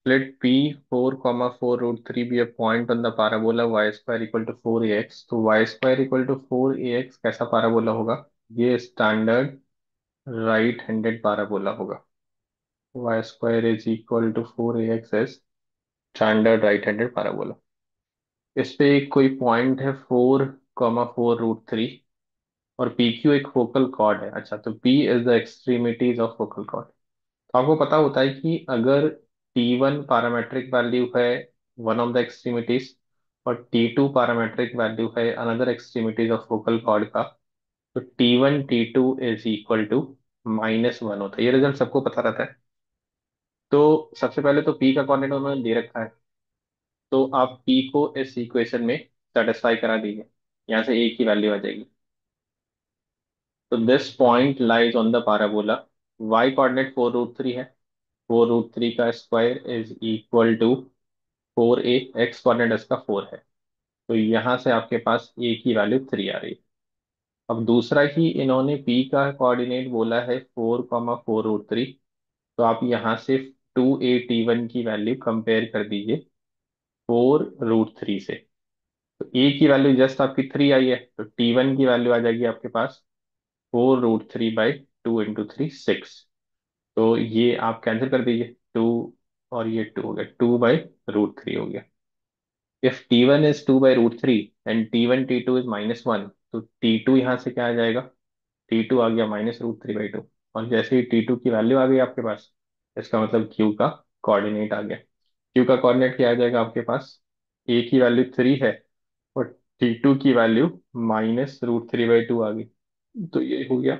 Let P 4,4√3 be a point on the parabola y square equal to 4ax। तो y square equal to 4ax कैसा parabola होगा? ये standard right handed parabola होगा। y square is equal to 4ax is standard right handed parabola। इस पे एक कोई point है 4,4√3 और पी क्यू एक फोकल कॉर्ड है। अच्छा, तो P is the extremities of focal cord. तो आपको पता होता है कि अगर T1 पैरामेट्रिक वैल्यू है वन ऑफ द एक्सट्रीमिटीज और T2 पैरामेट्रिक वैल्यू है another extremities of focal cord का, तो T1 T2 is equal to -1 होता है। ये रिजल्ट सबको पता रहता है। तो सबसे पहले तो P का कोऑर्डिनेट उन्होंने दे रखा है, तो आप P को इस इक्वेशन में सेटिस्फाई करा दीजिए। यहाँ से A की वैल्यू आ जाएगी। तो this point lies on the parabola. Y coordinate 4√3 है। 4√3 का square is equal to 4a। X coordinate इसका 4 है। तो यहां से आपके पास a की वैल्यू 3 आ रही है। अब दूसरा ही इन्होंने p का कोऑर्डिनेट बोला है 4,4√3। तो आप यहां से 2a T1 की वैल्यू कंपेयर कर दीजिए 4√3 से। तो a की वैल्यू जस्ट आपकी 3 आई है, तो T1 की वैल्यू आ जाएगी आपके पास 4√3/2 × 3 6। तो ये आप कैंसिल कर दीजिए, 2 और ये 2 हो गया, 2/√3 हो गया। If T1 is 2/√3 and T1 T2 is -1, तो T2 यहाँ से क्या आ जाएगा? T2 आ गया -√3/2। और जैसे ही T2 की वैल्यू आ गई आपके पास, इसका मतलब Q का कोऑर्डिनेट आ गया। Q का कोऑर्डिनेट क्या आ जाएगा आपके पास? A की वैल्यू 3 है और T2 की वैल्यू -√3/2 आ गई। तो ये हो गया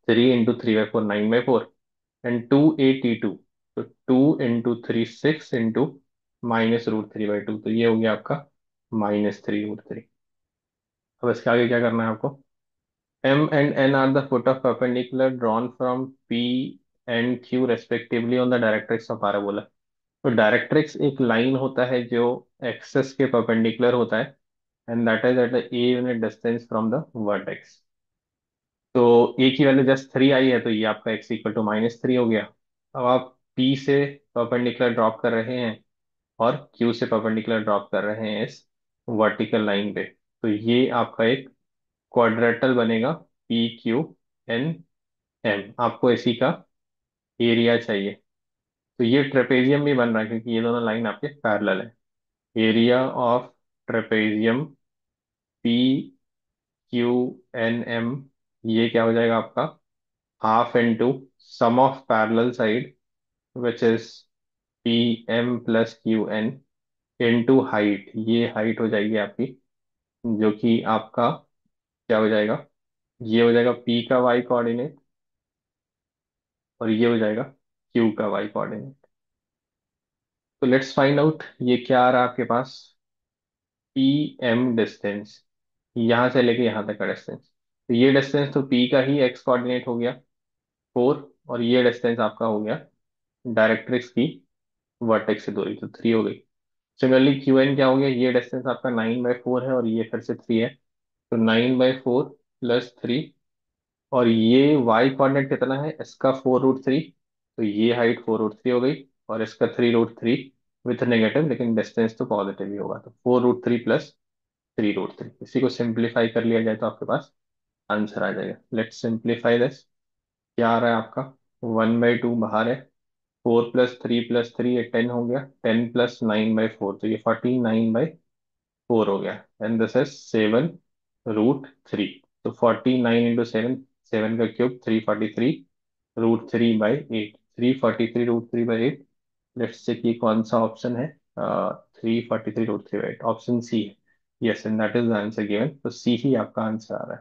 3 × 3/4 9/4 एंड 2a T2। तो 2 × 3 6 इंटू -√3/2, तो ये हो गया आपका -3√3। अब इसके आगे क्या करना है आपको? M and N are the foot of perpendicular drawn from P and Q respectively on the directrix of parabola। तो डायरेक्ट्रिक्स एक लाइन होता है जो एक्सेस के परपेंडिकुलर होता है, and that is at the a unit distance from the vertex. तो a की वैल्यू जस्ट 3 आई है, तो ये आपका x इक्वल टू -3 हो गया। अब आप P से परपेंडिकुलर ड्रॉप कर रहे हैं और Q से परपेंडिकुलर ड्रॉप कर रहे हैं इस वर्टिकल लाइन पे, तो ये आपका एक क्वाड्रेटल बनेगा। PQNM। आपको इसी का एरिया चाहिए। तो ये ट्रेपेजियम भी बन रहा है क्योंकि ये दोनों लाइन आपके पैरेलल है। एरिया ऑफ ट्रेपेजियम PQNM, ये क्या हो जाएगा आपका? Half into sum of parallel side which is PM+QN into height. ये हाइट हो जाएगी आपकी, जो कि आपका क्या हो जाएगा? ये हो जाएगा P का Y कोऑर्डिनेट और ये हो जाएगा Q का Y कोऑर्डिनेट। तो लेट्स फाइंड आउट ये क्या आ रहा है आपके पास। PM डिस्टेंस, यहां से लेके यहां तक का डिस्टेंस। तो ये डिस्टेंस तो P का ही X कोऑर्डिनेट हो गया 4, और ये डिस्टेंस आपका हो गया डायरेक्ट्रिक्स की वर्टेक्स से दूरी, तो 3 हो गई। सिमिलरली QN क्या हो गया? ये डिस्टेंस आपका 9/4 है और ये फिर से 3 है, तो 9/4 प्लस 3। और ये y कोऑर्डिनेट कितना है इसका? 4√3। तो ये हाइट 4√3 हो गई और इसका 3√3 विथ नेगेटिव, लेकिन डिस्टेंस तो पॉजिटिव ही होगा, तो 4√3 प्लस 3√3। इसी को सिंप्लीफाई कर लिया जाए तो आपके पास आंसर आ जाएगा। Let's simplify this. क्या आ रहा है आपका? 1/2 बाहर है, 4+3+3 ये 10 हो गया, 10+9/4, तो ये 49/4 हो गया। And this is 7√3। तो 49 × 7, 7 का क्यूब 343√3/8। 343√3/8। लेट्स से कि कौन सा ऑप्शन है? 343√3/8 ऑप्शन सी है। Yes, and that is the answer given. तो सी ही आपका आंसर आ रहा है।